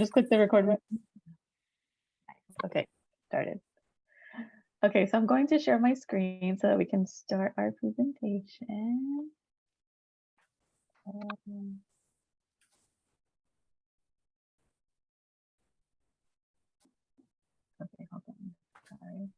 Just click the record button. Okay, started. Okay, so I'm going to share my screen so that we can start our presentation. Okay, hold on. Sorry.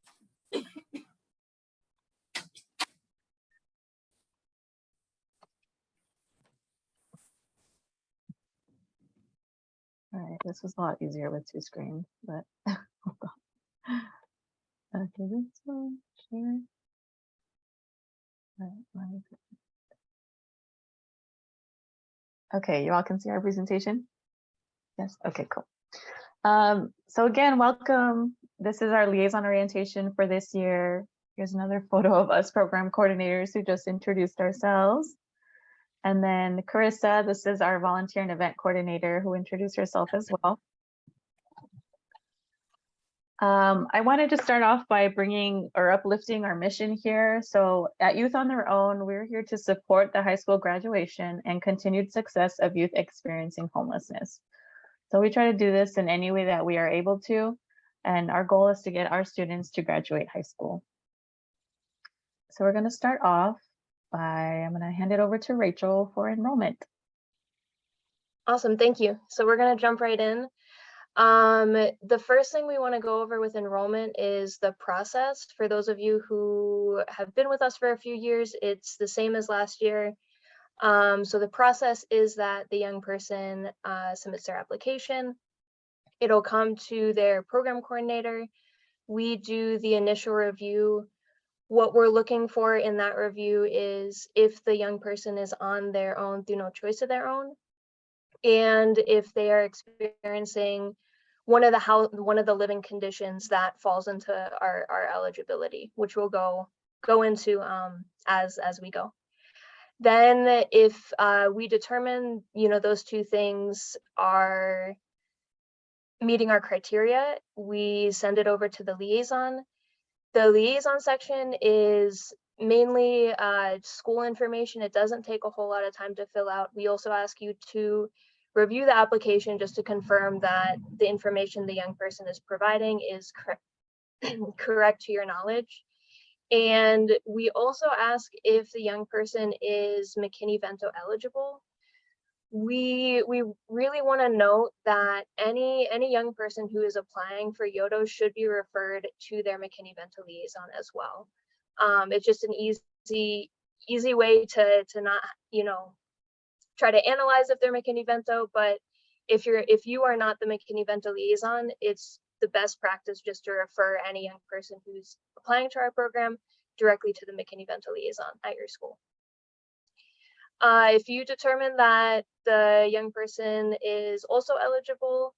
All right, this was a lot easier with two screens, but hold on. Okay, this one, share. All right, okay, you all can see our presentation? Yes, okay, cool. So again, welcome. This is our liaison orientation for this year. Here's another photo of us program coordinators who just introduced ourselves. And then Carissa, this is our volunteer and event coordinator who introduced herself as well. I wanted to start off by bringing or uplifting our mission here. So at Youth on Their Own, we're here to support the high school graduation and continued success of youth experiencing homelessness. So we try to do this in any way that we are able to. And our goal is to get our students to graduate high school. So we're going to start off by, I'm going to hand it over to Rachel for enrollment. Awesome, thank you. So we're going to jump right in. The first thing we want to go over with enrollment is the process. For those of you who have been with us for a few years, it's the same as last year. So the process is that the young person submits their application. It'll come to their program coordinator. We do the initial review. What we're looking for in that review is if the young person is on their own through no choice of their own, and if they are experiencing one of the living conditions that falls into our eligibility, which we'll go into as we go. Then if we determine those two things are meeting our criteria, we send it over to the liaison. The liaison section is mainly school information. It doesn't take a whole lot of time to fill out. We also ask you to review the application just to confirm that the information the young person is providing is correct to your knowledge. And we also ask if the young person is McKinney-Vento eligible. We really want to note that any young person who is applying for YOTO should be referred to their McKinney-Vento liaison as well. It's just an easy way to not try to analyze if they're McKinney-Vento, but if you are not the McKinney-Vento liaison, it's the best practice just to refer any young person who's applying to our program directly to the McKinney-Vento liaison at your school. If you determine that the young person is also eligible,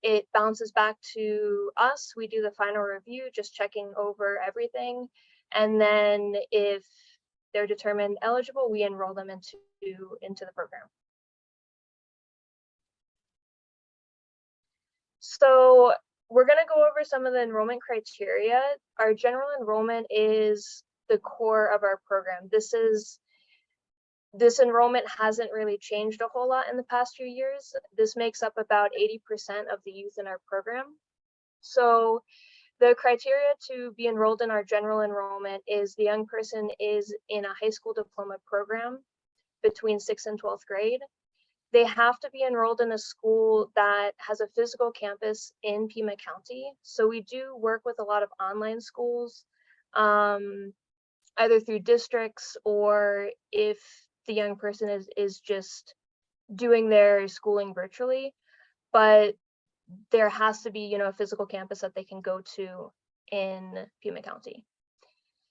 it bounces back to us. We do the final review, just checking over everything. And then if they're determined eligible, we enroll them into the program. So we're going to go over some of the enrollment criteria. Our general enrollment is the core of our program. This enrollment hasn't really changed a whole lot in the past few years. This makes up about 80% of the youth in our program. So the criteria to be enrolled in our general enrollment is the young person is in a high school diploma program between 6th and 12th grade. They have to be enrolled in a school that has a physical campus in Pima County. So we do work with a lot of online schools, either through districts or if the young person is just doing their schooling virtually, but there has to be, a physical campus that they can go to in Pima County.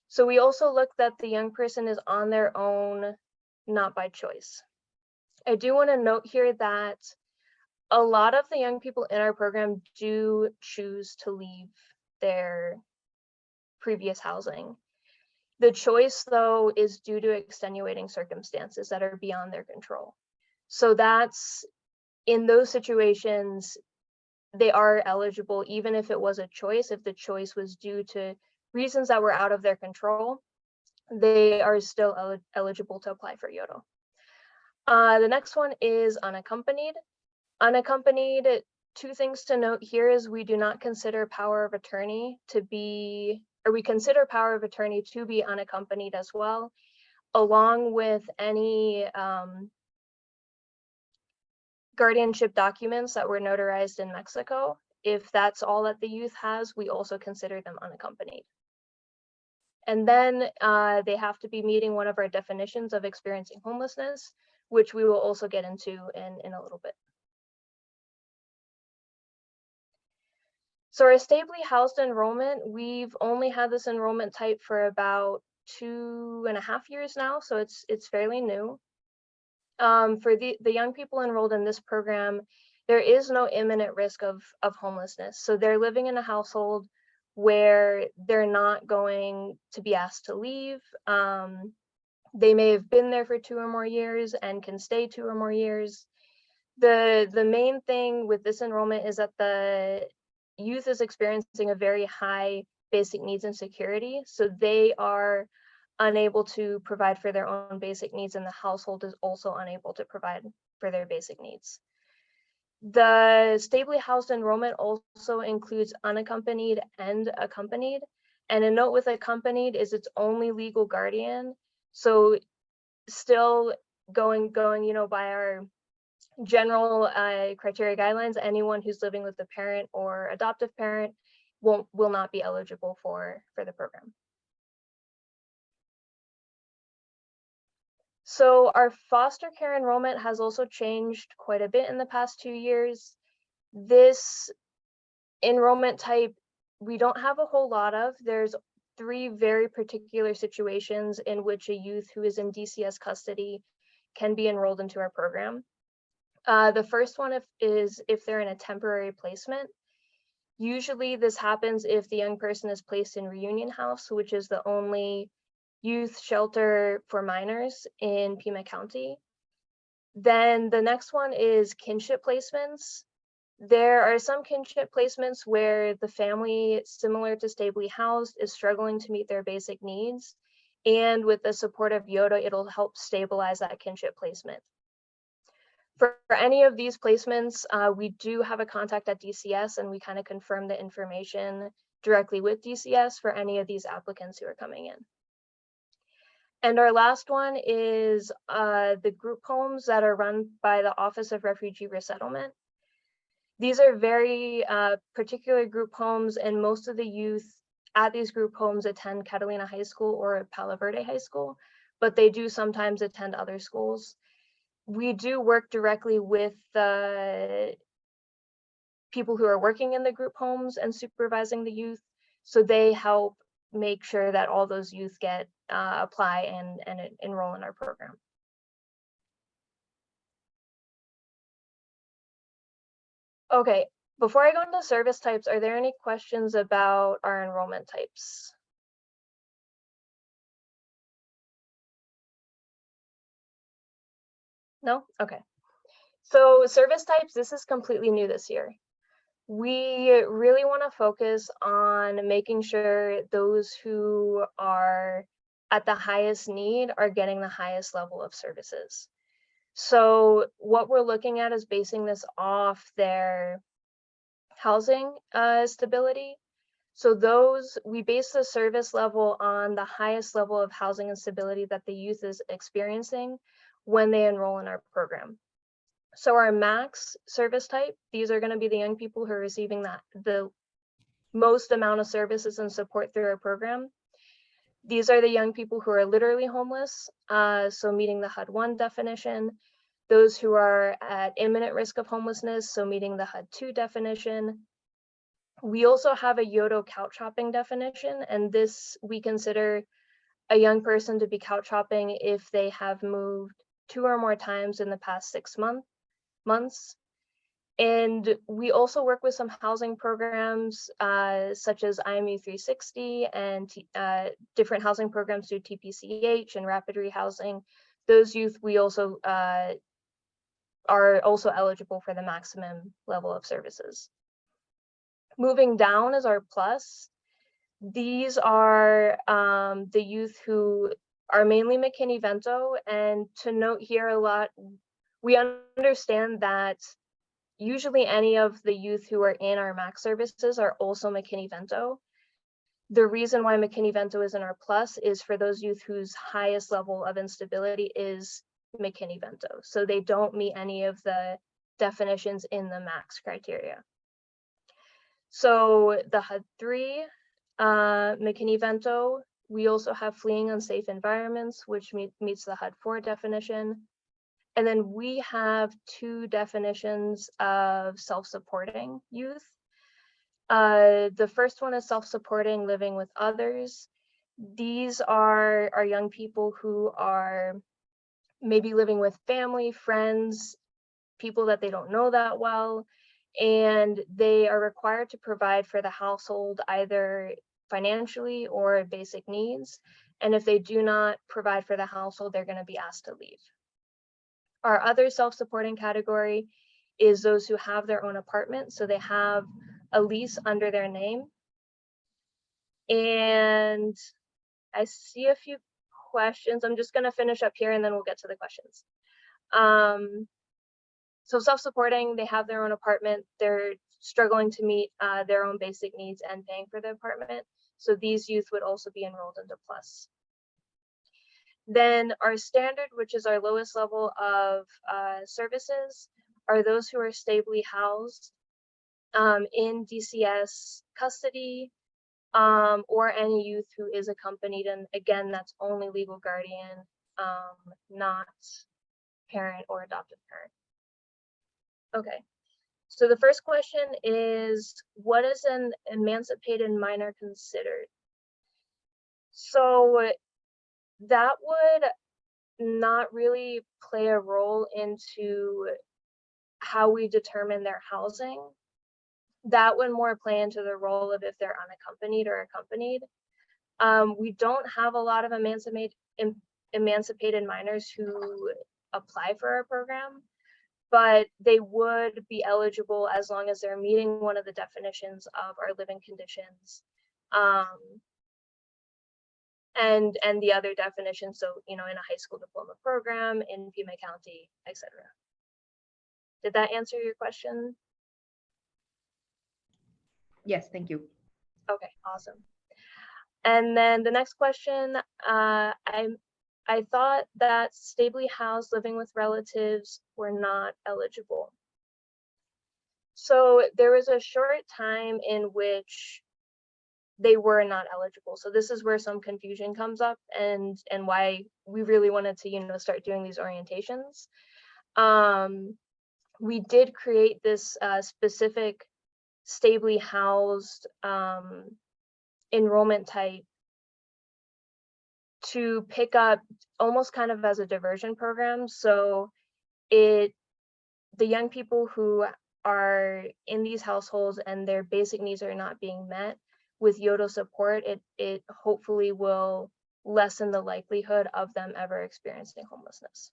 So we also look that the young person is on their own, not by choice. I do want to note here that a lot of the young people in our program do choose to leave their previous housing. The choice, though, is due to extenuating circumstances that are beyond their control. So that's, in those situations, they are eligible, even if it was a choice. If the choice was due to reasons that were out of their control, they are still eligible to apply for YOTO. The next one is unaccompanied. Unaccompanied two things to note here is we do not consider power of attorney to be, or we consider power of attorney to be unaccompanied as well, along with any guardianship documents that were notarized in Mexico. If that's all that the youth has, we also consider them unaccompanied. And then they have to be meeting one of our definitions of experiencing homelessness, which we will also get into in a little bit. So our stably housed enrollment, we've only had this enrollment type for about 2.5 years now, so it's fairly new. For the young people enrolled in this program, there is no imminent risk of homelessness. So they're living in a household where they're not going to be asked to leave. They may have been there for 2 or more years and can stay 2 or more years. The main thing with this enrollment is that the youth is experiencing a very high basic needs insecurity. So they are unable to provide for their own basic needs, and the household is also unable to provide for their basic needs. The stably housed enrollment also includes unaccompanied and accompanied. And a note with accompanied is its only legal guardian. So still going, by our general criteria guidelines, anyone who's living with a parent or adoptive parent will not be eligible for the program. So our foster care enrollment has also changed quite a bit in the past 2 years. This enrollment type, we don't have a whole lot of. There's 3 very particular situations in which a youth who is in DCS custody can be enrolled into our program. The first one is if they're in a temporary placement. Usually this happens if the young person is placed in Reunion House, which is the only youth shelter for minors in Pima County. Then the next one is kinship placements. There are some kinship placements where the family, similar to stably housed, is struggling to meet their basic needs. And with the support of YOTO, it'll help stabilize that kinship placement. For any of these placements, we do have a contact at DCS, and we kind of confirm the information directly with DCS for any of these applicants who are coming in. And our last one is the group homes that are run by the Office of Refugee Resettlement. These are very particular group homes, and most of the youth at these group homes attend Catalina High School or Palo Verde High School, but they do sometimes attend other schools. We do work directly with the people who are working in the group homes and supervising the youth, so they help make sure that all those youth get apply and enroll in our program. Okay, before I go into service types, are there any questions about our enrollment types? No? Okay. So service types, this is completely new this year. We really want to focus on making sure those who are at the highest need are getting the highest level of services. So what we're looking at is basing this off their housing stability. So we base the service level on the highest level of housing and stability that the youth is experiencing when they enroll in our program. So our max service type, these are going to be the young people who are receiving the most amount of services and support through our program. These are the young people who are literally homeless, so meeting the HUD-1 definition. Those who are at imminent risk of homelessness, so meeting the HUD-2 definition. We also have a YOTO couch hopping definition, and this we consider a young person to be couch hopping if they have moved 2 or more times in the past 6 months. And we also work with some housing programs such as IMU 360 and different housing programs through TPCH and rapid rehousing. Those youth we also are also eligible for the maximum level of services. Moving down is our plus. These are the youth who are mainly McKinney-Vento, and to note here a lot, we understand that usually any of the youth who are in our max services are also McKinney-Vento. The reason why McKinney-Vento is in our plus is for those youth whose highest level of instability is McKinney-Vento. So they don't meet any of the definitions in the max criteria. So the HUD 3, McKinney-Vento, we also have fleeing unsafe environments, which meets the HUD 4 definition. And then we have 2 definitions of self-supporting youth. The first one is self-supporting living with others. These are young people who are maybe living with family, friends, people that they don't know that well, and they are required to provide for the household either financially or basic needs. And if they do not provide for the household, they're going to be asked to leave. Our other self-supporting category is those who have their own apartment. So they have a lease under their name. And I see a few questions. I'm just going to finish up here and then we'll get to the questions. So self-supporting, they have their own apartment. They're struggling to meet their own basic needs and paying for the apartment. So these youth would also be enrolled into plus. Then our standard, which is our lowest level of services, are those who are stably housed in DCS custody, or any youth who is accompanied. And again, that's only legal guardian, not parent or adoptive parent. Okay, so the first question is, what is an emancipated minor considered? So that would not really play a role into how we determine their housing. That would more play into the role of if they're unaccompanied or accompanied. We don't have a lot of emancipated minors who apply for our program, but they would be eligible as long as they're meeting one of the definitions of our living conditions, and the other definitions. So, you know, in a high school diploma program, in Pima County, etc. Did that answer your question? Yes, thank you. Okay, awesome. And then the next question, I thought that stably housed living with relatives were not eligible. So there was a short time in which they were not eligible. So this is where some confusion comes up, and why we really wanted to, you know, start doing these orientations. We did create this specific stably housed enrollment type to pick up almost kind of as a diversion program. So the young people who are in these households and their basic needs are not being met, with YOTO support, it hopefully will lessen the likelihood of them ever experiencing homelessness.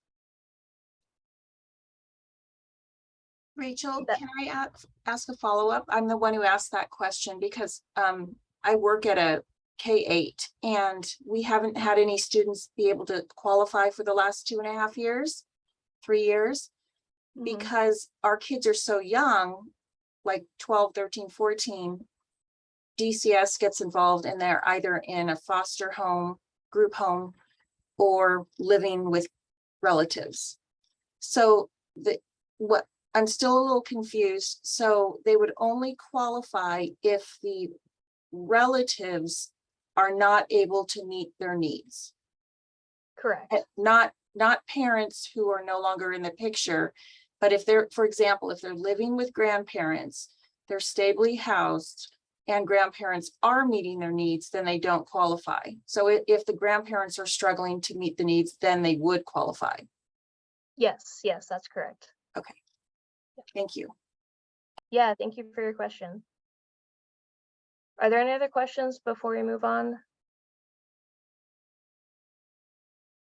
Rachel, can I ask a follow-up? I'm the one who asked that question because I work at a K-8 and we haven't had any students be able to qualify for the last 2.5 years, 3 years, because our kids are so young, like 12, 13, 14, DCS gets involved and they're either in a foster home, group home, or living with relatives. So I'm still a little confused. So they would only qualify if the relatives are not able to meet their needs. Correct. Not parents who are no longer in the picture, but if they're, for example, if they're living with grandparents, they're stably housed, and grandparents are meeting their needs, then they don't qualify. So if the grandparents are struggling to meet the needs, then they would qualify. Yes, that's correct. Okay, thank you. Yeah, thank you for your question. Are there any other questions before we move on?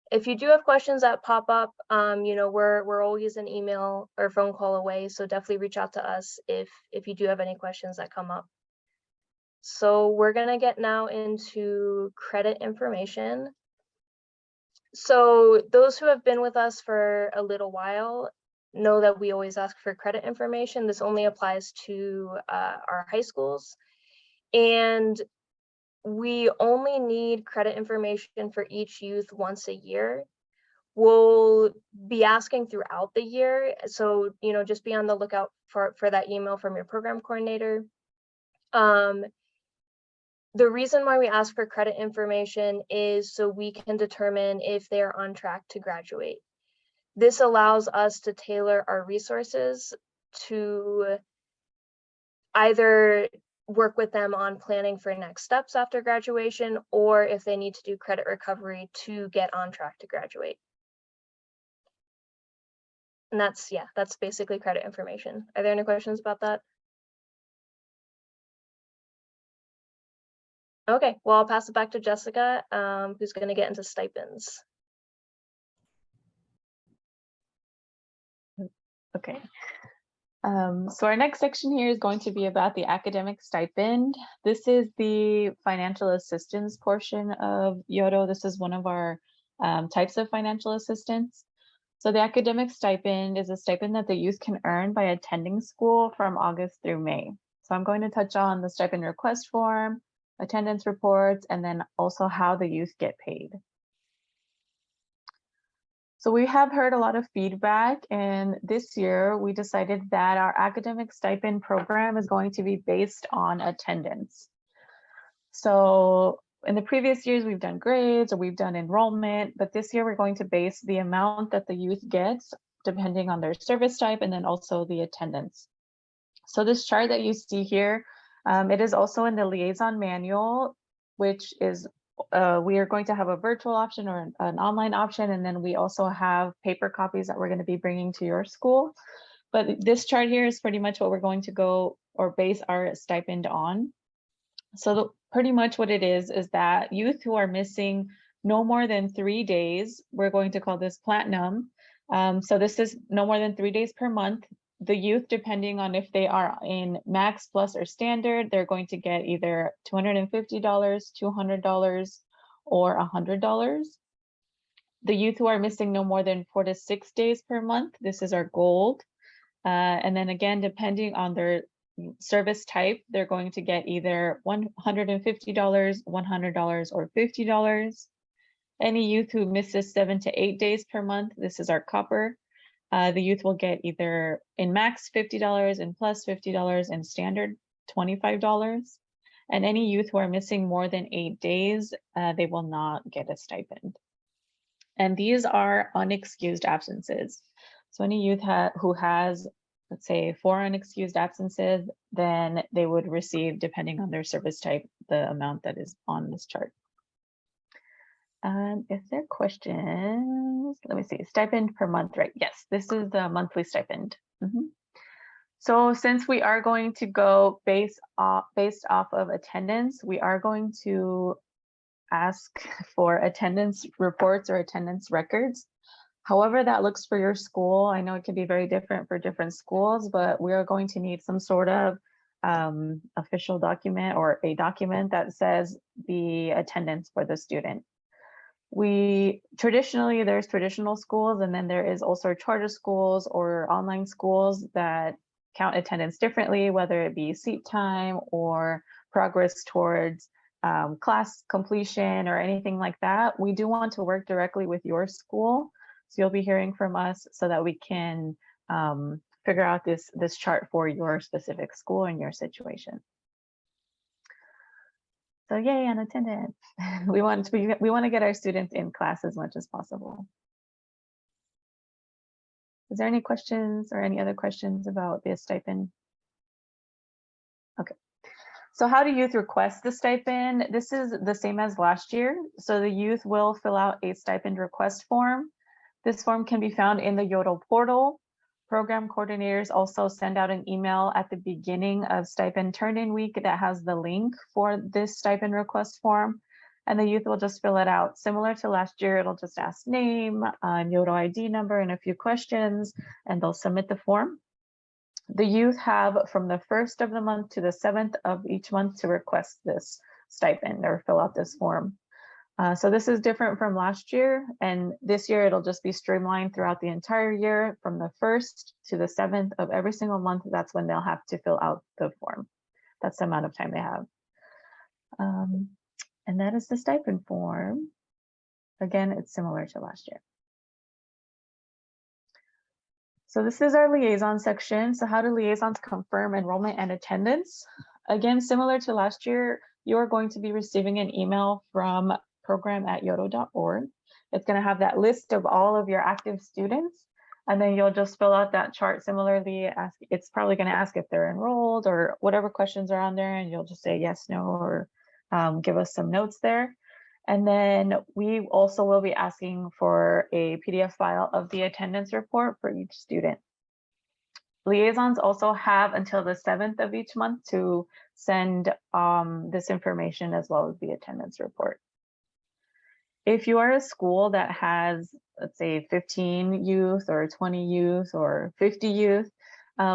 If you do have questions that pop up, you know, we're always an email or phone call away, so definitely reach out to us if you do have any questions that come up. So we're gonna get now into credit information. So those who have been with us for a little while, know that we always ask for credit information. This only applies to our high schools. And we only need credit information for each youth once a year. We'll be asking throughout the year. So, you know, just be on the lookout for that email from your program coordinator. The reason why we ask for credit information is so we can determine if they're on track to graduate. This allows us to tailor our resources to either work with them on planning for next steps after graduation, or if they need to do credit recovery to get on track to graduate. And that's basically credit information. Are there any questions about that? Okay, well, I'll pass it back to Jessica, who's going to get into stipends. Okay. So our next section here is going to be about the academic stipend. This is the financial assistance portion of YOTO. This is one of our types of financial assistance. So the academic stipend is a stipend that the youth can earn by attending school from August through May. So I'm going to touch on the stipend request form, attendance reports, and then also how the youth get paid. So we have heard a lot of feedback, and this year we decided that our academic stipend program is going to be based on attendance. So in the previous years, we've done grades or we've done enrollment, but this year we're going to base the amount that the youth gets depending on their service type and then also the attendance. So this chart that you see here, it is also in the Liaison manual, which is we are going to have a virtual option or an online option, and then we also have paper copies that we're going to be bringing to your school. But this chart here is pretty much what we're going to go or base our stipend on. So pretty much what it is that youth who are missing no more than 3 days, we're going to call this platinum. So this is no more than 3 days per month. The youth, depending on if they are in max, plus, or standard, they're going to get either $250, $200, or $100. The youth who are missing no more than 4 to 6 days per month, this is our gold. And then again, depending on their service type, they're going to get either $150, $100, or $50. Any youth who misses 7 to 8 days per month, this is our copper. The youth will get either in max $50, in plus $50, and standard $25. And any youth who are missing more than 8 days, they will not get a stipend. And these are unexcused absences. So any youth who has, let's say, 4 unexcused absences, then they would receive, depending on their service type, the amount that is on this chart. If there are questions, let me see, stipend per month, right? Yes, this is the monthly stipend. So since we are going to go based off of attendance, we are going to ask for attendance reports or attendance records. However that looks for your school, I know it can be very different for different schools, but we are going to need some sort of official document or a document that says the attendance for the student. Traditionally, there's traditional schools, and then there is also charter schools or online schools that count attendance differently, whether it be seat time or progress towards class completion or anything like that. We do want to work directly with your school. So you'll be hearing from us so that we can figure out this chart for your specific school and your situation. So yay on attendance. We want to get our students in class as much as possible. Is there any questions or any other questions about the stipend? Okay. So how do youth request the stipend? This is the same as last year. So the youth will fill out a stipend request form. This form can be found in the YOTO portal. Program coordinators also send out an email at the beginning of stipend turn-in week that has the link for this stipend request form, and the youth will just fill it out. Similar to last year, it'll just ask name, YOTO ID number, and a few questions, and they'll submit the form. The youth have from the 1st of the month to the 7th of each month to request this stipend or fill out this form. So this is different from last year, and this year it'll just be streamlined throughout the entire year from the 1st to the 7th of every single month. That's when they'll have to fill out the form. That's the amount of time they have. And that is the stipend form. Again, it's similar to last year. So this is our liaison section. So how do liaisons confirm enrollment and attendance? Again, similar to last year, you are going to be receiving an email from program@yoto.org. It's going to have that list of all of your active students, and then you'll just fill out that chart similarly. It's probably going to ask if they're enrolled or whatever questions are on there, and you'll just say yes, no, or give us some notes there. And then we also will be asking for a PDF file of the attendance report for each student. Liaisons also have until the 7th of each month to send this information as well as the attendance report. If you are a school that has, let's say, 15 youth or 20 youth or 50 youth,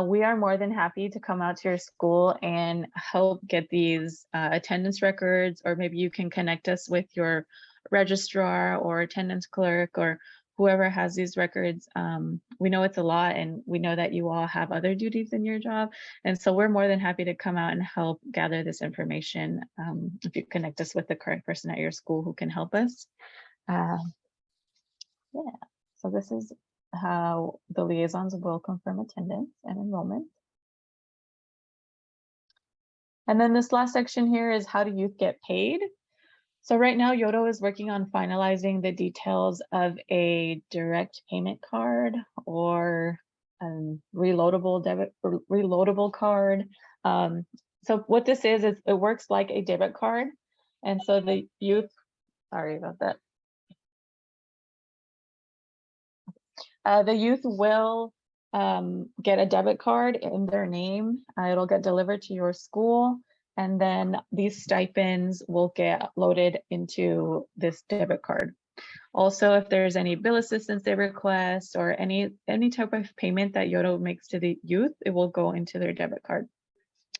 we are more than happy to come out to your school and help get these attendance records, or maybe you can connect us with your registrar or attendance clerk or whoever has these records. We know it's a lot, and we know that you all have other duties in your job. And so we're more than happy to come out and help gather this information if you connect us with the correct person at your school who can help us. Yeah, so this is how the liaisons will confirm attendance and enrollment. And then this last section here is how do youth get paid? So right now, YOTO is working on finalizing the details of a direct payment card or reloadable debit or reloadable card. So what this is it works like a debit card. And so the youth, sorry about that. The youth will get a debit card in their name. It'll get delivered to your school, and then these stipends will get loaded into this debit card. Also, if there's any bill assistance they request or any type of payment that YOTO makes to the youth, it will go into their debit card.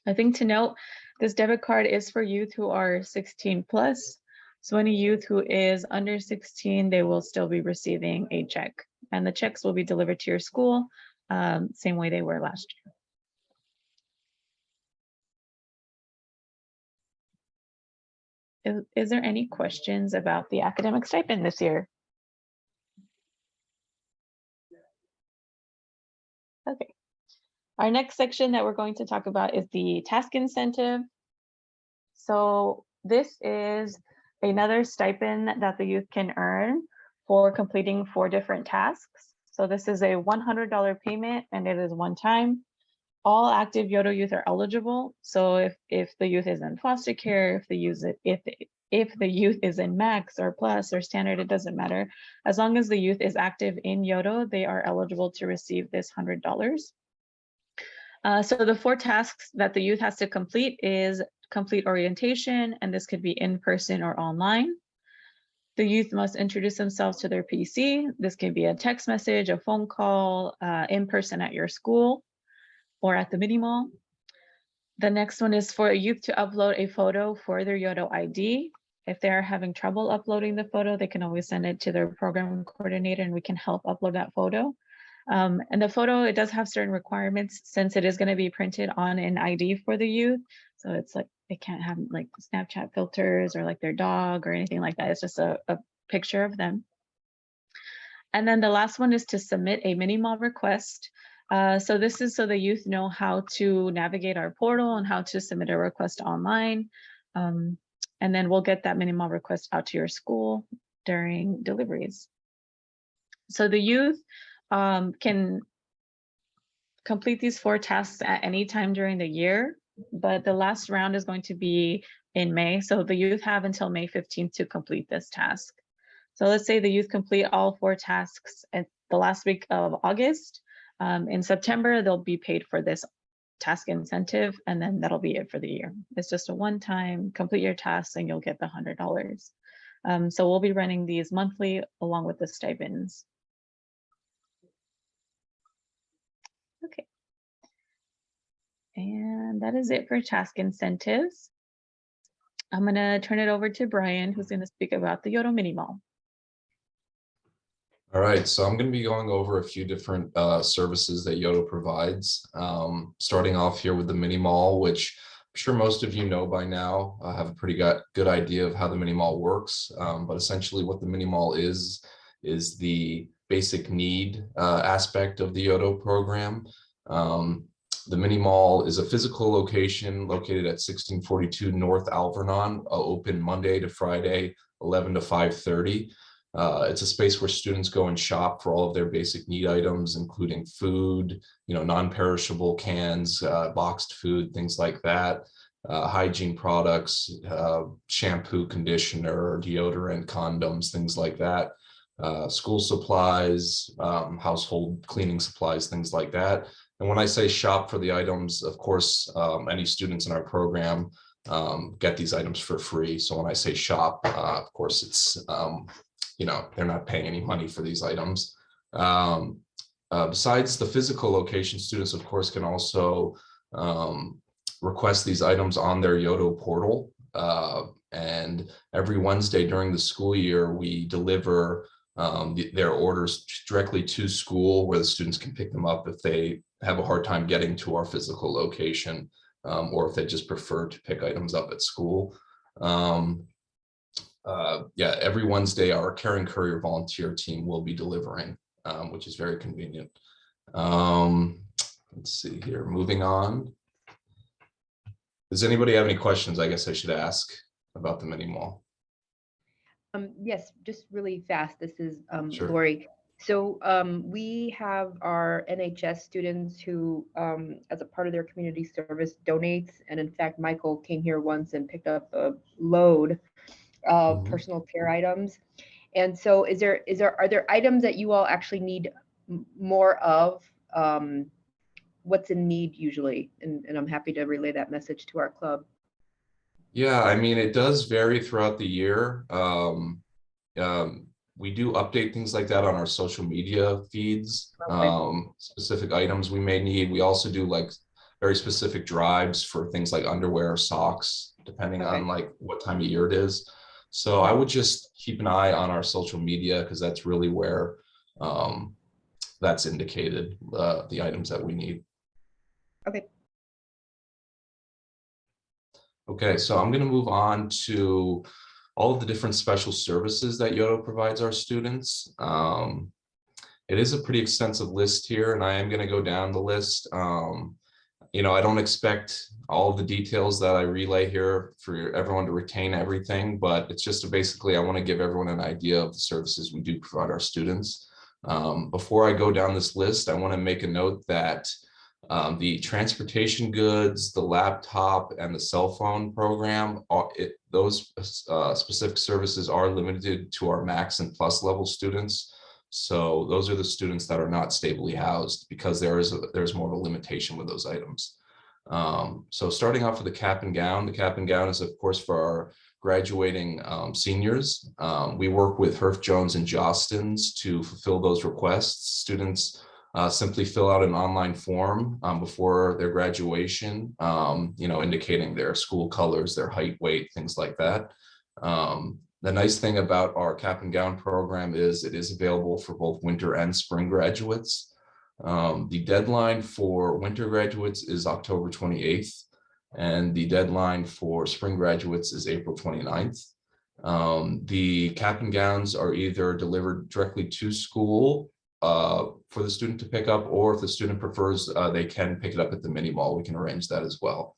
I think to note, this debit card is for youth who are 16 plus. So any youth who is under 16, they will still be receiving a check, and the checks will be delivered to your school, same way they were last year. Is there any questions about the academic stipend this year? Okay. Our next section that we're going to talk about is the task incentive. So this is another stipend that the youth can earn for completing 4 different tasks. So this is a $100 payment, and it is one time. All active YOTO youth are eligible. So if the youth is in foster care, if the youth is in max or plus or standard, it doesn't matter. As long as the youth is active in YOTO, they are eligible to receive this $100. So the 4 tasks that the youth has to complete is complete orientation, and this could be in person or online. The youth must introduce themselves to their PC. This can be a text message, a phone call, in person at your school or at the mini mall. The next one is for a youth to upload a photo for their YOTO ID. If they're having trouble uploading the photo, they can always send it to their program coordinator, and we can help upload that photo. And the photo, it does have certain requirements since it is going to be printed on an ID for the youth. So it's like they can't have like Snapchat filters or like their dog or anything like that. It's just a picture of them. And then the last one is to submit a mini mall request. So this is so the youth know how to navigate our portal and how to submit a request online. And then we'll get that mini mall request out to your school during deliveries. So the youth can complete these 4 tasks at any time during the year, but the last round is going to be in May. So the youth have until May 15th to complete this task. So let's say the youth complete all 4 tasks at the last week of August. In September, they'll be paid for this task incentive, and then that'll be it for the year. It's just a one-time, complete your tasks and you'll get the $100. So we'll be running these monthly along with the stipends. Okay. And that is it for task incentives. I'm going to turn it over to Brian, who's going to speak about the YOTO Mini Mall. All right, so I'm going to be going over a few different services that YOTO provides. Starting off here with the mini mall, which I'm sure most of you know by now, have a pretty good idea of how the mini mall works. But essentially what the mini mall is the basic need aspect of the YOTO program. The mini mall is a physical location located at 1642 North Alvernon, open Monday to Friday, 11 to 5:30. It's a space where students go and shop for all of their basic need items, including food, non-perishable cans, boxed food, things like that, hygiene products, shampoo, conditioner, deodorant, condoms, things like that, school supplies, household cleaning supplies, things like that. And when I say shop for the items, of course, any students in our program get these items for free. So when I say shop, of course, it's they're not paying any money for these items. Besides the physical location, students, of course, can also request these items on their YOTO portal. And every Wednesday during the school year, we deliver their orders directly to school, where the students can pick them up if they have a hard time getting to our physical location, or if they just prefer to pick items up at school. Every Wednesday, our Care and Courier volunteer team will be delivering, which is very convenient. Let's see here, moving on. Does anybody have any questions I guess I should ask about the mini mall? Yes, just really fast. This is Sure. Lori. So we have our NHS students who, as a part of their community service, donates. And in fact, Michael came here once and picked up a load of personal care items. And so are there items that you all actually need more of? What's in need usually? And I'm happy to relay that message to our club. Yeah, I mean, it does vary throughout the year. We do update things like that on our social media feeds, specific items we may need. We also do like very specific drives for things like underwear or socks, depending on like what time of year it is. So I would just keep an eye on our social media, because that's really where that's indicated, the items that we need. Okay. Okay, so I'm going to move on to all of the different special services that YOTO provides our students. It is a pretty extensive list here, and I am going to go down the list. I don't expect all of the details that I relay here for everyone to retain everything, but it's just basically I want to give everyone an idea of the services we do provide our students. Before I go down this list, I want to make a note that the transportation goods, the laptop, and the cell phone program, those specific services are limited to our max and plus level students. So those are the students that are not stably housed, because there's more of a limitation with those items. So starting off with the cap and gown is of course for our graduating seniors. We work with Herff Jones and Jostens to fulfill those requests. Students simply fill out an online form before their graduation, indicating their school colors, their height, weight, things like that. The nice thing about our cap and gown program is it is available for both winter and spring graduates. The deadline for winter graduates is October 28th, and the deadline for spring graduates is April 29th. The cap and gowns are either delivered directly to school for the student to pick up, or if the student prefers, they can pick it up at the mini mall. We can arrange that as well.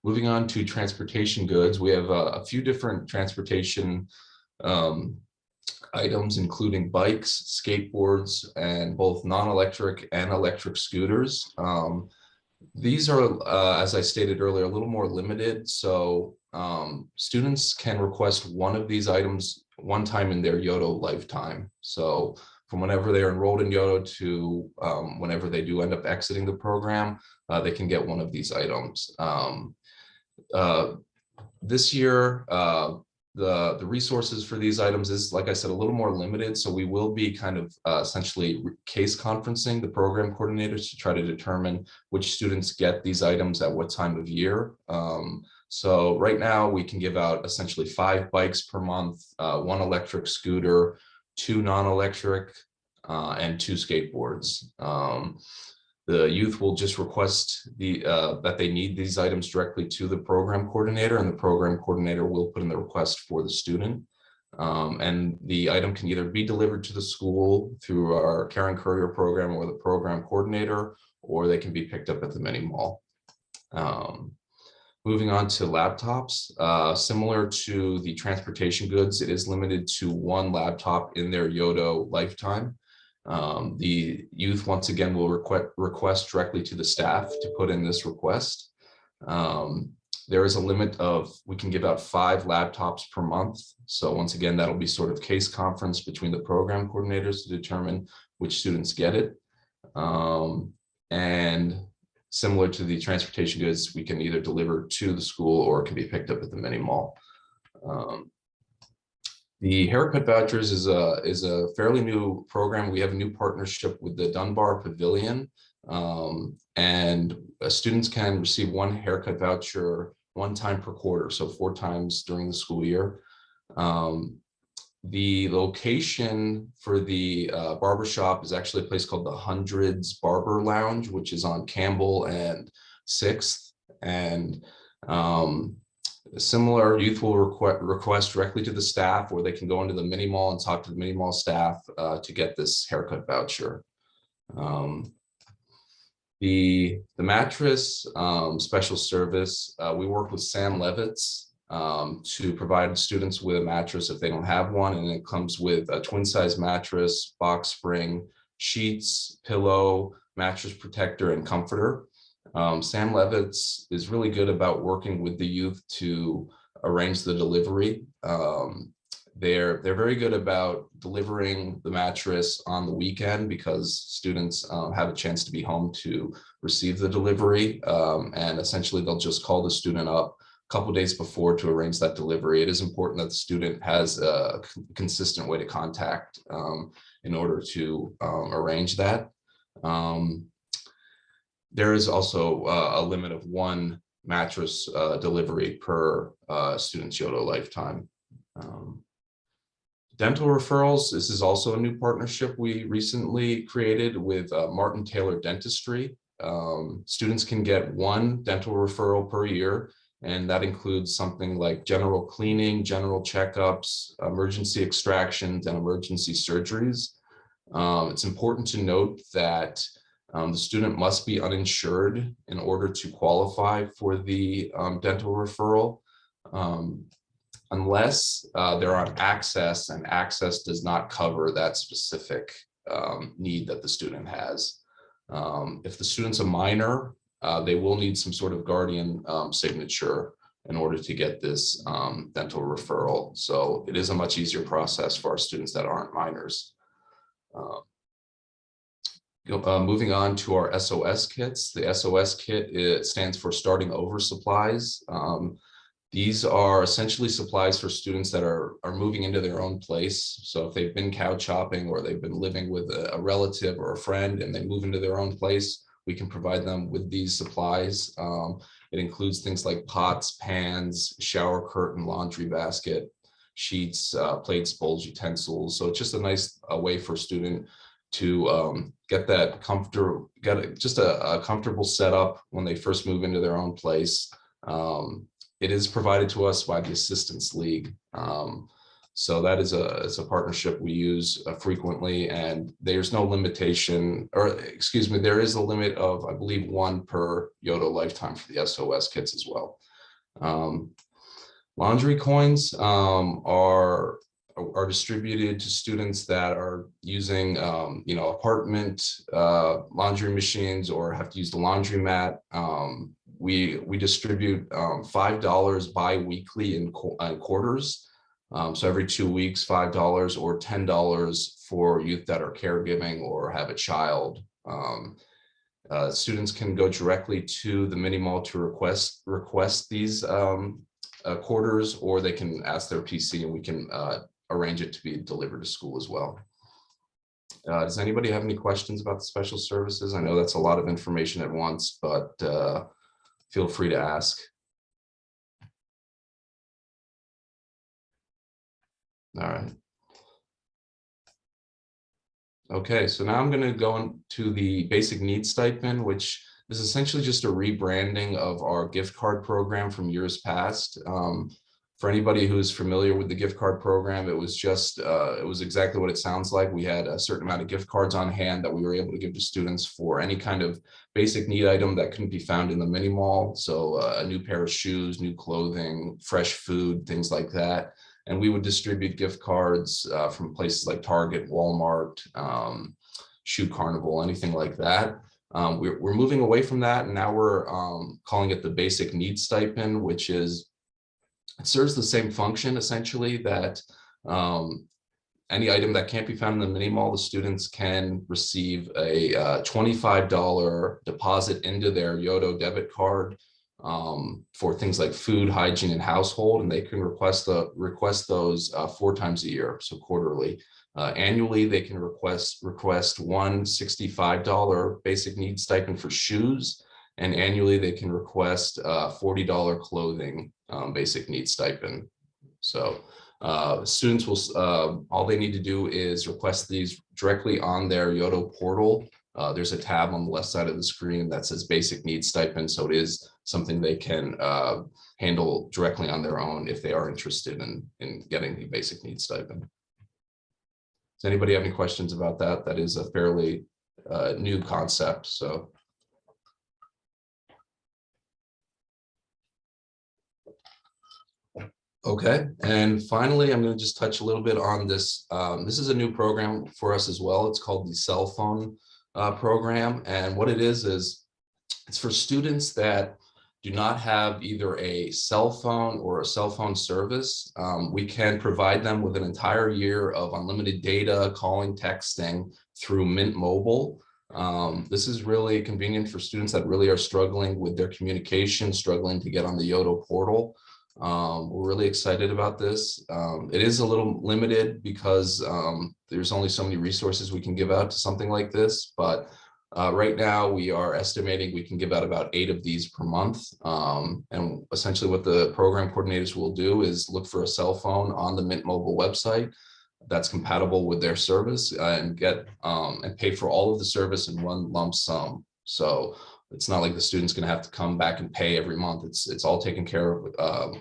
Moving on to transportation goods, we have a few different transportation items, including bikes, skateboards, and both non-electric and electric scooters. These are, as I stated earlier, a little more limited. So students can request one of these items one time in their YOTO lifetime. So from whenever they're enrolled in YOTO to whenever they do end up exiting the program, they can get one of these items. This year, the resources for these items is, like I said, a little more limited. So we will be kind of essentially case conferencing the program coordinators to try to determine which students get these items at what time of year. So right now we can give out essentially 5 bikes per month, 1 electric scooter, 2 non-electric, and 2 skateboards. The youth will just request that they need these items directly to the program coordinator, and the program coordinator will put in the request for the student. And the item can either be delivered to the school through our Care and Courier program or the program coordinator, or they can be picked up at the mini mall. Moving on to laptops, similar to the transportation goods, it is limited to 1 laptop in their YOTO lifetime. The youth, once again, will request directly to the staff to put in this request. There is a limit of, we can give out 5 laptops per month. So once again, that'll be sort of case conference between the program coordinators to determine which students get it. And similar to the transportation goods, we can either deliver to the school or it can be picked up at the mini mall. The haircut vouchers is a fairly new program. We have a new partnership with the Dunbar Pavilion, and students can receive 1 haircut voucher 1 time per quarter, so 4 times during the school year. The location for the barbershop is actually a place called the Hundreds Barber Lounge, which is on Campbell and 6th. And similar, youth will request directly to the staff, or they can go into the mini mall and talk to the mini mall staff to get this haircut voucher. The mattress special service, we work with Sam Levitz to provide students with a mattress if they don't have one, and it comes with a twin size mattress, box spring, sheets, pillow, mattress protector, and comforter. Sam Levitz is really good about working with the youth to arrange the delivery. They're very good about delivering the mattress on the weekend because students have a chance to be home to receive the delivery, and essentially they'll just call the student up a couple days before to arrange that delivery. It is important that the student has a consistent way to contact in order to arrange that. There is also a limit of 1 mattress delivery per student's YOTO lifetime. Dental referrals, this is also a new partnership we recently created with Martin Taylor Dentistry. Students can get 1 dental referral per year, and that includes something like general cleaning, general checkups, emergency extractions, and emergency surgeries. It's important to note that the student must be uninsured in order to qualify for the dental referral, unless they're on access, and access does not cover that specific need that the student has. If the student's a minor, they will need some sort of guardian signature in order to get this dental referral. So it is a much easier process for our students that aren't minors. Moving on to our SOS kits. The SOS kit, stands for Starting Over Supplies. These are essentially supplies for students that are moving into their own place. So if they've been couch hopping or they've been living with a relative or a friend and they move into their own place, we can provide them with these supplies. It includes things like pots, pans, shower curtain, laundry basket, sheets, plates, bowls, utensils. So it's just a nice way for a student to get that just a comfortable setup when they first move into their own place. It is provided to us by the Assistance League. So that is a partnership we use frequently, and there's no limitation, or excuse me, there is a limit of, I believe, 1 per YOTO lifetime for the SOS kits as well. Laundry coins are distributed to students that are using, apartment laundry machines or have to use the laundromat. We distribute $5 bi-weekly in quarters. So every 2 weeks, $5 or $10 for youth that are caregiving or have a child. Students can go directly to the mini mall to request these quarters, or they can ask their PC and we can arrange it to be delivered to school as well. Does anybody have any questions about the special services? I know that's a lot of information at once, but feel free to ask. All right. Okay, so now I'm going to go into the basic needs stipend, which is essentially just a rebranding of our gift card program from years past. For anybody who's familiar with the gift card program, it was just, it was exactly what it sounds like. We had a certain amount of gift cards on hand that we were able to give to students for any kind of basic need item that couldn't be found in the mini mall. So a new pair of shoes, new clothing, fresh food, things like that. And we would distribute gift cards from places like Target, Walmart, Shoe Carnival, anything like that. We're moving away from that, and now we're calling it the basic needs stipend, which is, it serves the same function essentially, that any item that can't be found in the mini mall, the students can receive a $25 deposit into their YOTO debit card for things like food, hygiene, and household, and they can request those 4 times a year, so quarterly. Annually, they can request one $65 basic needs stipend for shoes, and annually they can request $40 clothing basic needs stipend. So students will, all they need to do is request these directly on their YOTO portal. There's a tab on the left side of the screen that says basic needs stipend. So it is something they can handle directly on their own if they are interested in getting the basic needs stipend. Does anybody have any questions about that? That is a fairly new concept. So. Okay, and finally, I'm going to just touch a little bit on this. This is a new program for us as well. It's called the cell phone program. And what it is it's for students that do not have either a cell phone or a cell phone service. We can provide them with an entire year of unlimited data, calling, texting through Mint Mobile. This is really convenient for students that really are struggling with their communication, struggling to get on the YOTO portal. We're really excited about this. It is a little limited because there's only so many resources we can give out to something like this, but right now we are estimating we can give out about 8 of these per month. And essentially what the program coordinators will do is look for a cell phone on the Mint Mobile website that's compatible with their service and get and pay for all of the service in one lump sum. So it's not like the student's going to have to come back and pay every month. It's all taken care of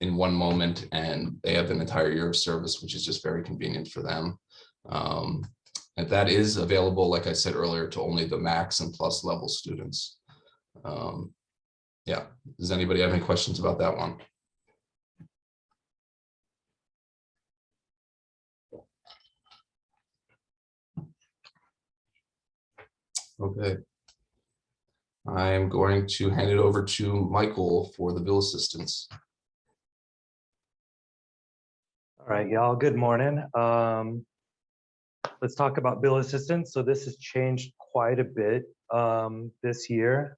in one moment, and they have an entire year of service, which is just very convenient for them. And that is available, like I said earlier, to only the max and plus level students. Yeah, does anybody have any questions about that one? Okay. I am going to hand it over to Michael for the bill assistance. All right, y'all, good morning. Let's talk about bill assistance. So this has changed quite a bit this year.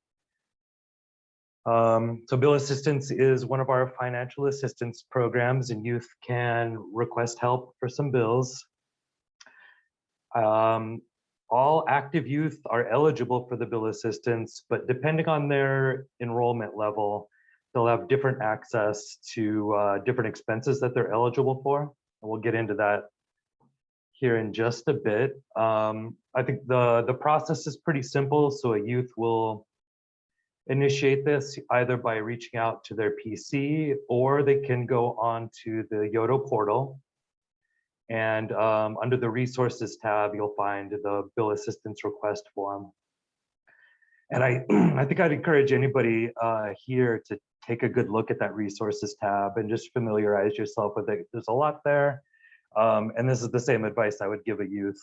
So bill assistance is one of our financial assistance programs, and youth can request help for some bills. All active youth are eligible for the bill assistance, but depending on their enrollment level, they'll have different access to different expenses that they're eligible for. And we'll get into that here in just a bit. I think the process is pretty simple. So a youth will initiate this either by reaching out to their PC, or they can go on to the YOTO portal. And under the resources tab, you'll find the bill assistance request form. And I think I'd encourage anybody here to take a good look at that resources tab and just familiarize yourself with it. There's a lot there. And this is the same advice I would give a youth.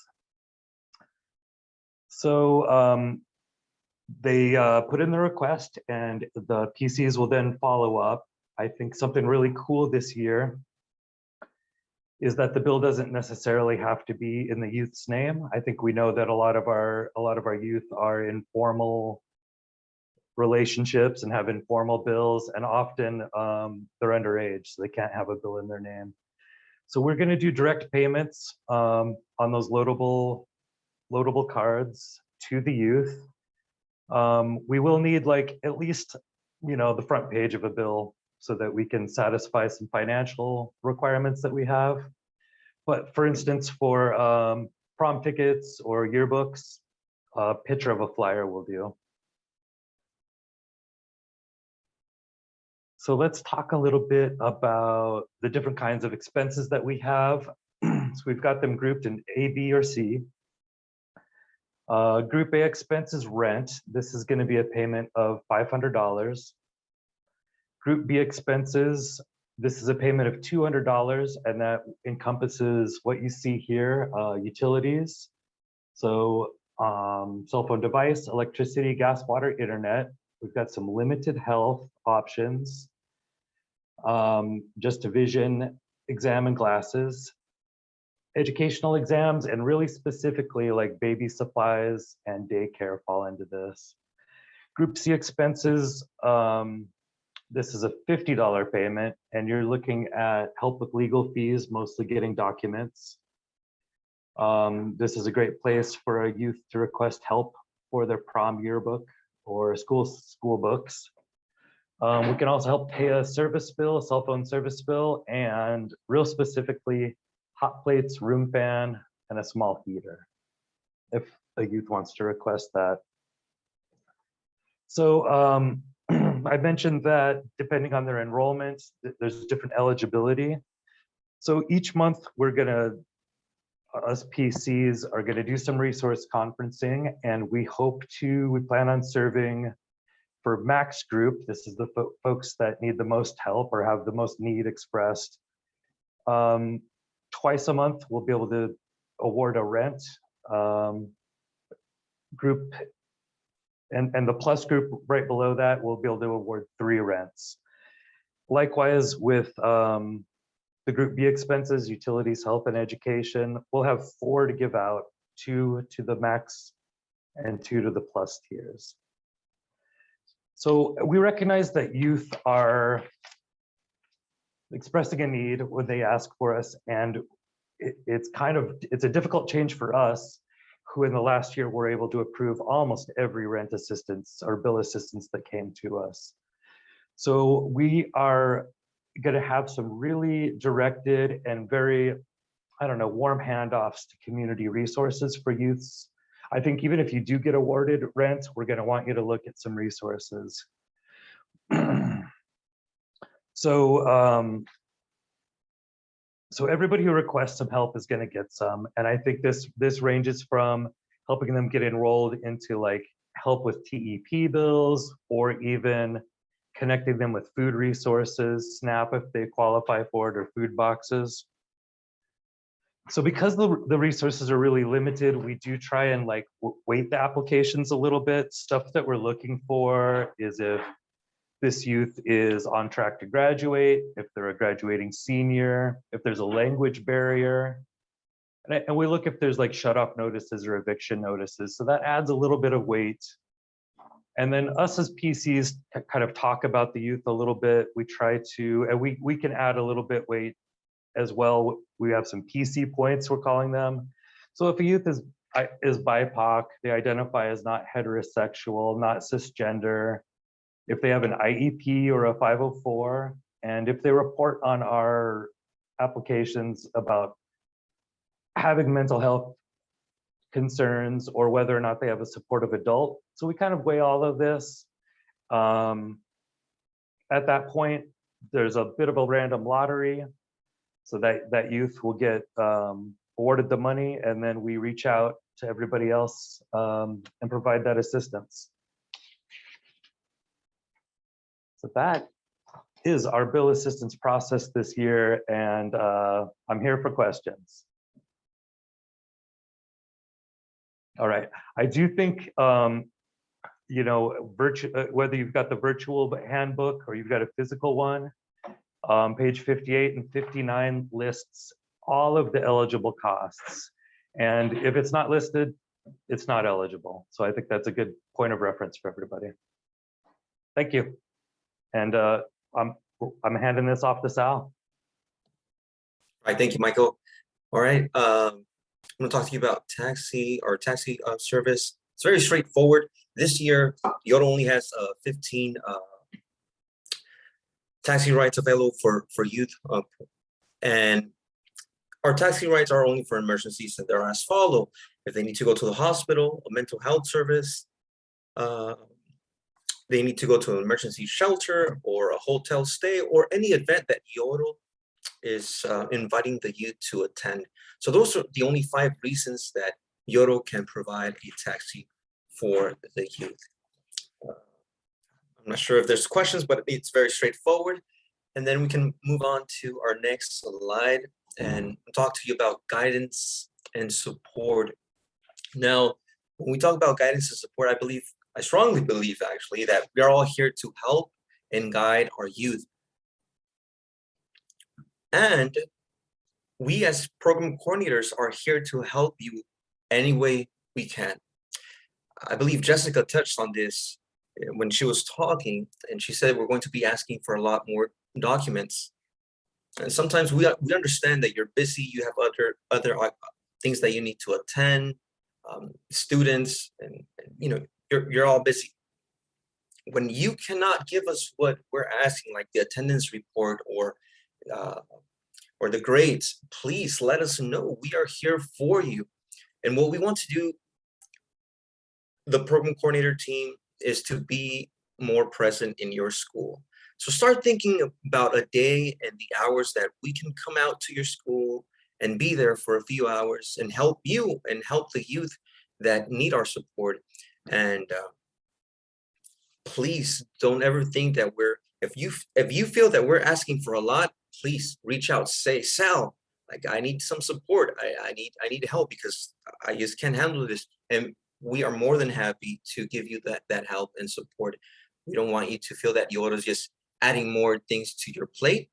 So they put in the request, and the PCs will then follow up. I think something really cool this year is that the bill doesn't necessarily have to be in the youth's name. I think we know that a lot of our youth are in formal relationships and have informal bills, and often they're underage, so they can't have a bill in their name. So we're going to do direct payments on those loadable cards to the youth. We will need like at least, the front page of a bill so that we can satisfy some financial requirements that we have. But for instance, for prom tickets or yearbooks, a picture of a flyer will do. So let's talk a little bit about the different kinds of expenses that we have. So we've got them grouped in A, B, or C. Group A expense is rent. This is going to be a payment of $500. Group B expenses, this is a payment of $200, and that encompasses what you see here, utilities. So cell phone device, electricity, gas, water, internet. We've got some limited health options, just a vision exam and glasses, educational exams, and really specifically like baby supplies and daycare fall into this. Group C expenses, this is a $50 payment, and you're looking at help with legal fees, mostly getting documents. This is a great place for a youth to request help for their prom yearbook or school books. We can also help pay a service bill, a cell phone service bill, and real specifically, hot plates, room fan, and a small heater, if a youth wants to request that. So I mentioned that depending on their enrollment, there's different eligibility. So each month us PCs are gonna do some resource conferencing, and we plan on serving for max group. This is the folks that need the most help or have the most need expressed. Twice a month, we'll be able to award a rent group, and the plus group right below that, we'll be able to award 3 rents. Likewise with the group B expenses, utilities, health, and education, we'll have 4 to give out, 2 to the max and 2 to the plus tiers. So we recognize that youth are expressing a need when they ask for us, and it's a difficult change for us, who in the last year were able to approve almost every rent assistance or bill assistance that came to us. So we are going to have some really directed and very, warm handoffs to community resources for youths. I think even if you do get awarded rent, we're going to want you to look at some resources. So everybody who requests some help is going to get some, and I think this ranges from helping them get enrolled into like help with TEP bills, or even connecting them with food resources, SNAP if they qualify for it, or food boxes. So because the resources are really limited, we do try and like weight the applications a little bit. Stuff that we're looking for is if this youth is on track to graduate, if they're a graduating senior, if there's a language barrier, and we look if there's like shut-off notices or eviction notices. So that adds a little bit of weight. And then us as PCs kind of talk about the youth a little bit. We try to, and we can add a little bit weight as well. We have some PC points, we're calling them. So if a youth is BIPOC, they identify as not heterosexual, not cisgender, if they have an IEP or a 504, and if they report on our applications about having mental health concerns, or whether or not they have a supportive adult. So we kind of weigh all of this. At that point, there's a bit of a random lottery, so that youth will get awarded the money, and then we reach out to everybody else and provide that assistance. So that is our bill assistance process this year, and I'm here for questions. All right, I do think, whether you've got the virtual handbook or you've got a physical one, page 58 and 59 lists all of the eligible costs. And if it's not listed, it's not eligible. So I think that's a good point of reference for everybody. Thank you. And I'm handing this off to Sal. All right, thank you, Michael. All right, I'm going to talk to you about taxi service. It's very straightforward. This year, YOTO only has 15 taxi rides available for youth, and our taxi rides are only for emergencies, and they're as follow. If they need to go to the hospital, a mental health service, they need to go to an emergency shelter or a hotel stay, or any event that YOTO is inviting the youth to attend. So those are the only 5 reasons that YOTO can provide a taxi for the youth. I'm not sure if there's questions, but it's very straightforward. And then we can move on to our next slide and talk to you about guidance and support. Now, when we talk about guidance and support, I strongly believe actually that we are all here to help and guide our youth. And we as program coordinators are here to help you any way we can. I believe Jessica touched on this when she was talking, and she said we're going to be asking for a lot more documents. And sometimes we understand that you're busy, you have other things that you need to attend, students, and you know, you're all busy. When you cannot give us what we're asking, like the attendance report or the grades, please let us know. We are here for you. And what we want to do, the program coordinator team, is to be more present in your school. So start thinking about a day and the hours that we can come out to your school and be there for a few hours and help you and help the youth that need our support. And please don't ever think that if you feel that we're asking for a lot, please reach out, say, Sal, like I need some support. I need help because I just can't handle this. And we are more than happy to give you that help and support. We don't want you to feel that YOTO is just adding more things to your plate,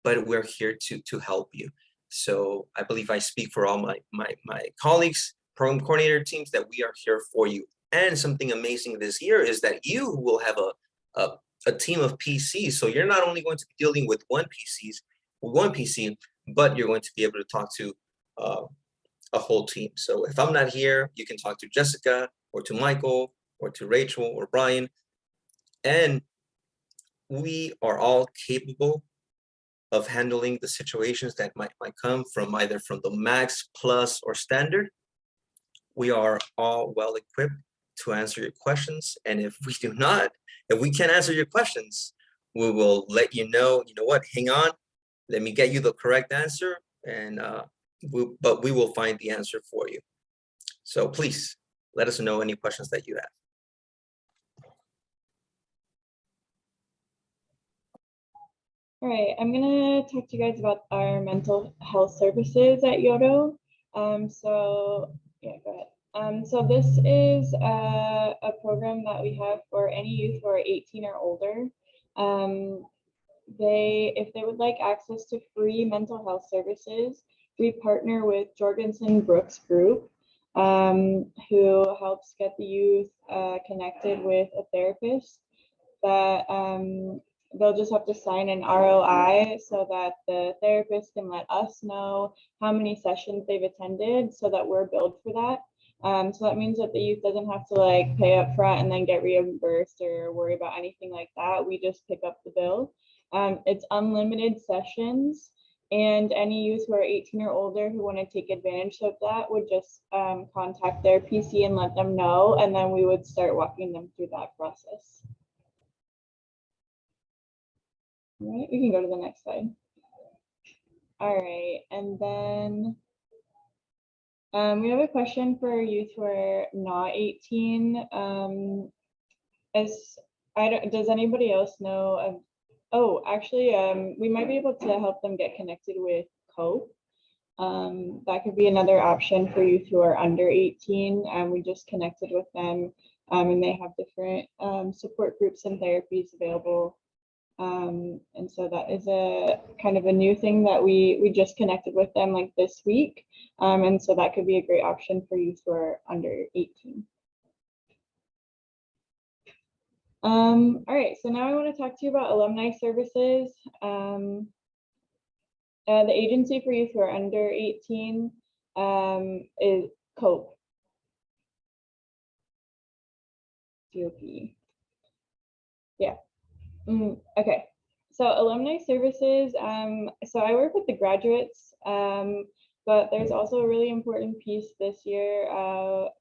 but we're here to help you. So I believe I speak for all my colleagues, program coordinator teams, that we are here for you. And something amazing this year is that you will have a team of PCs. So you're not only going to be dealing with one PC, but you're going to be able to talk to a whole team. So if I'm not here, you can talk to Jessica or to Michael or to Rachel or Brian. And we are all capable of handling the situations that might come from either from the max, plus, or standard. We are all well equipped to answer your questions. And if we can't answer your questions, we will let you know, you know what, hang on, let me get you the correct answer. And but we will find the answer for you. So please let us know any questions that you have. All right, I'm gonna talk to you guys about our mental health services at YOTO. So yeah, go ahead. So this is a program that we have for any youth who are 18 or older. If they would like access to free mental health services, we partner with Jorgensen Brooks Group, who helps get the youth connected with a therapist that they'll just have to sign an ROI so that the therapist can let us know how many sessions they've attended so that we're billed for that. So that means that the youth doesn't have to like pay up front and then get reimbursed or worry about anything like that. We just pick up the bill. It's unlimited sessions, and any youth who are 18 or older who want to take advantage of that would just contact their PC and let them know, and then we would start walking them through that process. All right, we can go to the next slide. All right, and then we have a question for youth who are not 18. Does anybody else know of? Oh, actually, we might be able to help them get connected with COPE. That could be another option for youth who are under 18. We just connected with them, and they have different support groups and therapies available. And so that is a kind of a new thing that we just connected with them like this week. And so that could be a great option for youth who are under 18. All right, so now I want to talk to you about alumni services. The agency for youth who are under 18 is COPE. COP. Yeah. Okay. So alumni services. So I work with the graduates, but there's also a really important piece this year,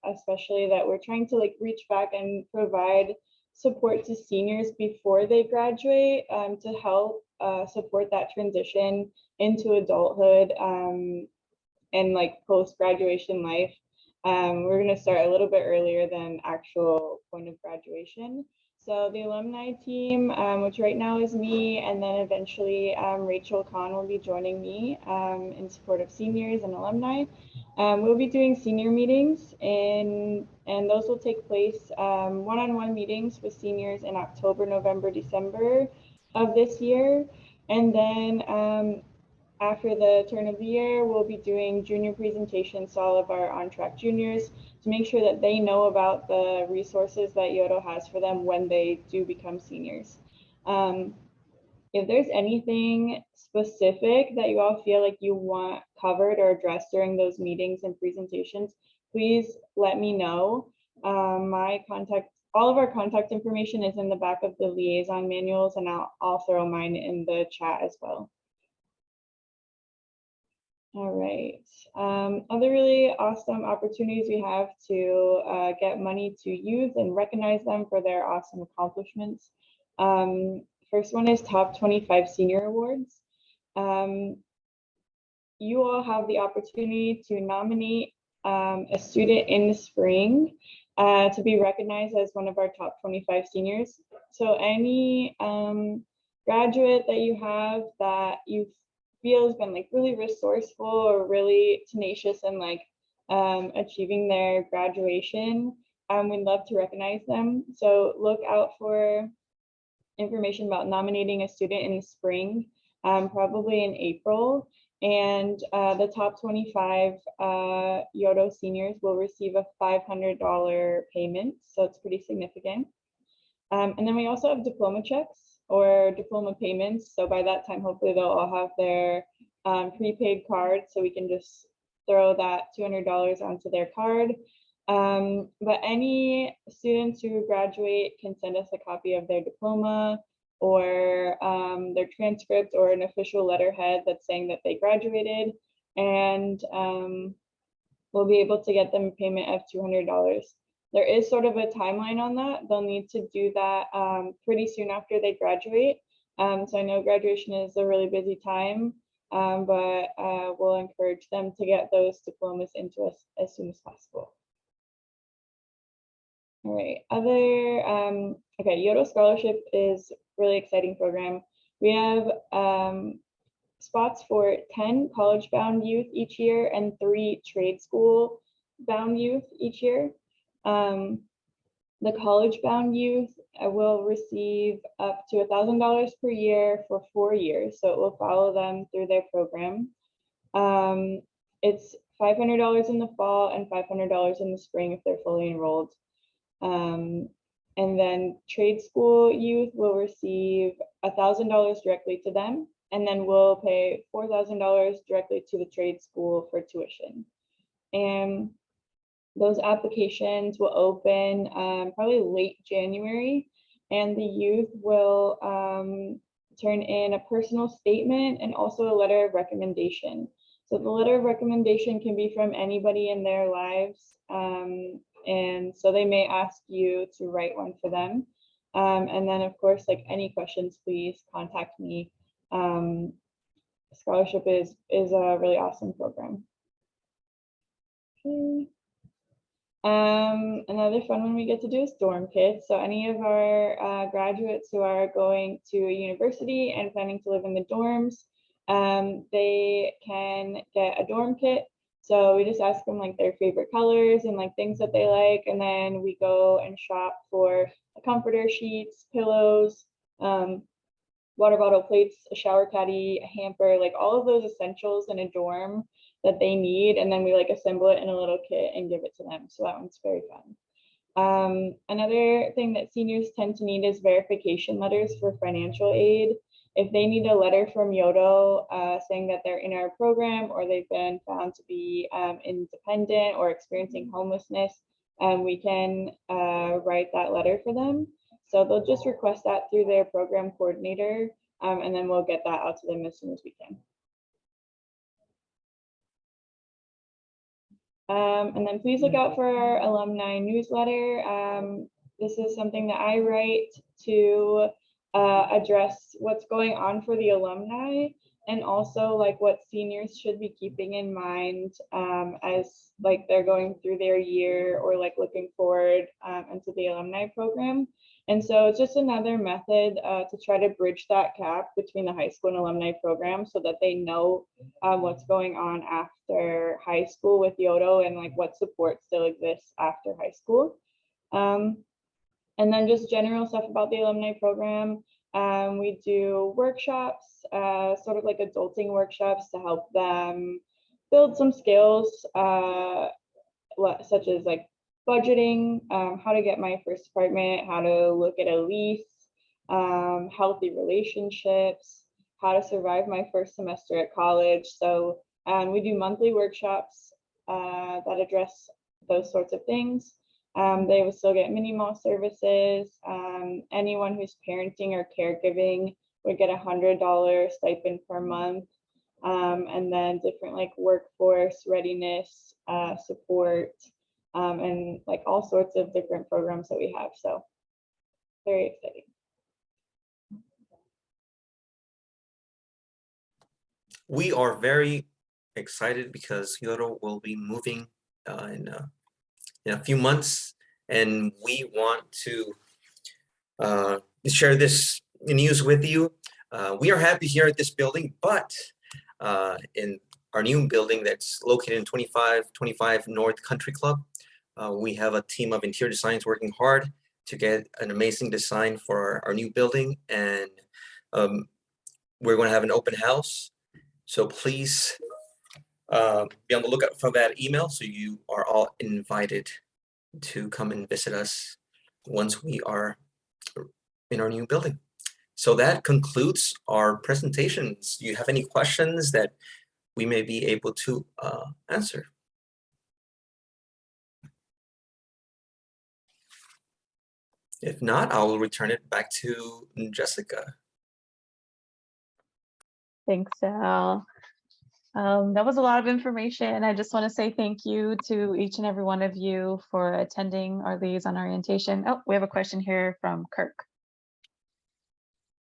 especially that we're trying to like reach back and provide support to seniors before they graduate, to help support that transition into adulthood and like post-graduation life. We're going to start a little bit earlier than actual point of graduation. So the alumni team, which right now is me, and then eventually Rachel Kahn will be joining me in support of seniors and alumni. We'll be doing senior meetings, and those will take place one-on-one meetings with seniors in October, November, December of this year. And then after the turn of the year, we'll be doing junior presentations to all of our on-track juniors to make sure that they know about the resources that YOTO has for them when they do become seniors. If there's anything specific that you all feel like you want covered or addressed during those meetings and presentations, please let me know. All of our contact information is in the back of the liaison manuals, and I'll throw mine in the chat as well. All right. Other really awesome opportunities we have to get money to youth and recognize them for their awesome accomplishments. First one is Top 25 Senior Awards. You all have the opportunity to nominate a student in the spring to be recognized as one of our top 25 seniors. So any graduate that you have that you feel has been like really resourceful or really tenacious in like achieving their graduation, we'd love to recognize them. So look out for information about nominating a student in the spring, probably in April. And the top 25 YOTO seniors will receive a $500 payment, so it's pretty significant. And then we also have diploma checks or diploma payments. So by that time, hopefully they'll all have their prepaid card, so we can just throw that $200 onto their card. But any students who graduate can send us a copy of their diploma or their transcript or an official letterhead that's saying that they graduated, and we'll be able to get them a payment of $200. There is sort of a timeline on that. They'll need to do that pretty soon after they graduate. So I know graduation is a really busy time, but we'll encourage them to get those diplomas into us as soon as possible. All right, okay, YOTO Scholarship is a really exciting program. We have spots for 10 college-bound youth each year and 3 trade school-bound youth each year. The college-bound youth will receive up to $1,000 per year for 4 years, so it will follow them through their program. It's $500 in the fall and $500 in the spring if they're fully enrolled. And then trade school youth will receive $1,000 directly to them, and then we'll pay $4,000 directly to the trade school for tuition. And those applications will open probably late January, and the youth will turn in a personal statement and also a letter of recommendation. So the letter of recommendation can be from anybody in their lives, and so they may ask you to write one for them. And then of course, like any questions, please contact me. Scholarship is a really awesome program. Okay. Another fun one we get to do is dorm kits. So any of our graduates who are going to a university and planning to live in the dorms, they can get a dorm kit. So we just ask them like their favorite colors and like things that they like, and then we go and shop for comforter sheets, pillows, water bottle, plates, a shower caddy, a hamper, like all of those essentials in a dorm that they need, and then we like assemble it in a little kit and give it to them. So that one's very fun. Another thing that seniors tend to need is verification letters for financial aid. If they need a letter from YOTO saying that they're in our program or they've been found to be independent or experiencing homelessness, we can write that letter for them. So they'll just request that through their program coordinator, and then we'll get that out to them as soon as we can. And then please look out for our alumni newsletter. This is something that I write to address what's going on for the alumni, and also like what seniors should be keeping in mind as like they're going through their year or like looking forward into the alumni program. And so it's just another method to try to bridge that gap between the high school and alumni program so that they know what's going on after high school with YOTO and like what support still exists after high school. And then just general stuff about the alumni program. We do workshops, sort of like adulting workshops to help them build some skills, such as like budgeting, how to get my first apartment, how to look at a lease, healthy relationships, how to survive my first semester at college. So we do monthly workshops that address those sorts of things. They will still get mini mall services. Anyone who's parenting or caregiving would get $100 stipend per month. And then different like workforce readiness support, and like all sorts of different programs that we have. So very exciting. We are very excited because YOTO will be moving in a few months, and we want to share this news with you. We are happy here at this building, but in our new building that's located in 2525 North Country Club, we have a team of interior designers working hard to get an amazing design for our new building, and we're going to have an open house. So please be on the lookout for that email, so you are all invited to come and visit us once we are in our new building. So that concludes our presentations. Do you have any questions that we may be able to answer? If not, I will return it back to Jessica. Thanks, Sal. That was a lot of information. I just want to say thank you to each and every one of you for attending our liaison orientation. Oh, we have a question here from Kirk.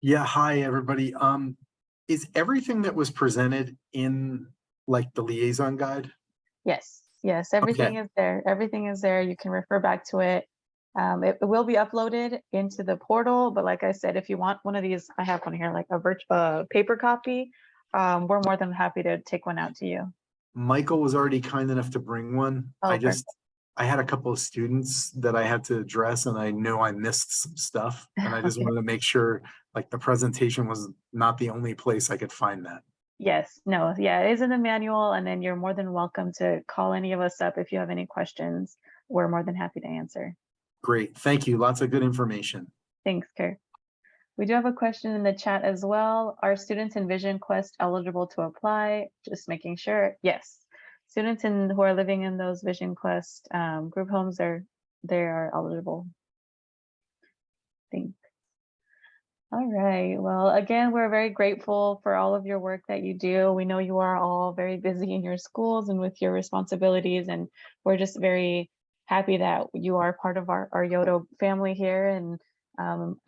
Yeah, hi everybody. Is everything that was presented in like the liaison guide? Yes, everything is there. Everything is there. You can refer back to it. It will be uploaded into the portal, but like I said, if you want one of these, I have one here, like a virtual paper copy. We're more than happy to take one out to you. Michael was already kind enough to bring one. Oh, I had a couple of students that I had to address, and I know I missed some stuff, and I just Okay. wanted to make sure like the presentation was not the only place I could find that. Yes, no, yeah, it is in the manual, and then you're more than welcome to call any of us up if you have any questions. We're more than happy to answer. Great, thank you. Lots of good information. Thanks, Kirk. We do have a question in the chat as well. Are students in Vision Quest eligible to apply? Just making sure. Yes, students who are living in those Vision Quest group homes, they are eligible. Thanks. All right. Well, again, we're very grateful for all of your work that you do. We know you are all very busy in your schools and with your responsibilities, and we're just very happy that you are part of our YOTO family here. And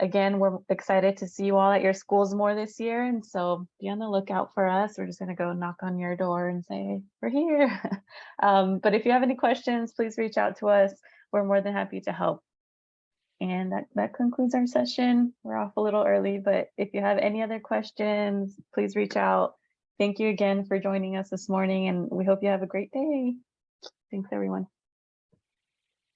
again, we're excited to see you all at your schools more this year. And so be on the lookout for us. We're just going to go knock on your door and say, we're here. But if you have any questions, please reach out to us. We're more than happy to help. And that concludes our session. We're off a little early, but if you have any other questions, please reach out. Thank you again for joining us this morning, and we hope you have a great day. Thanks, everyone.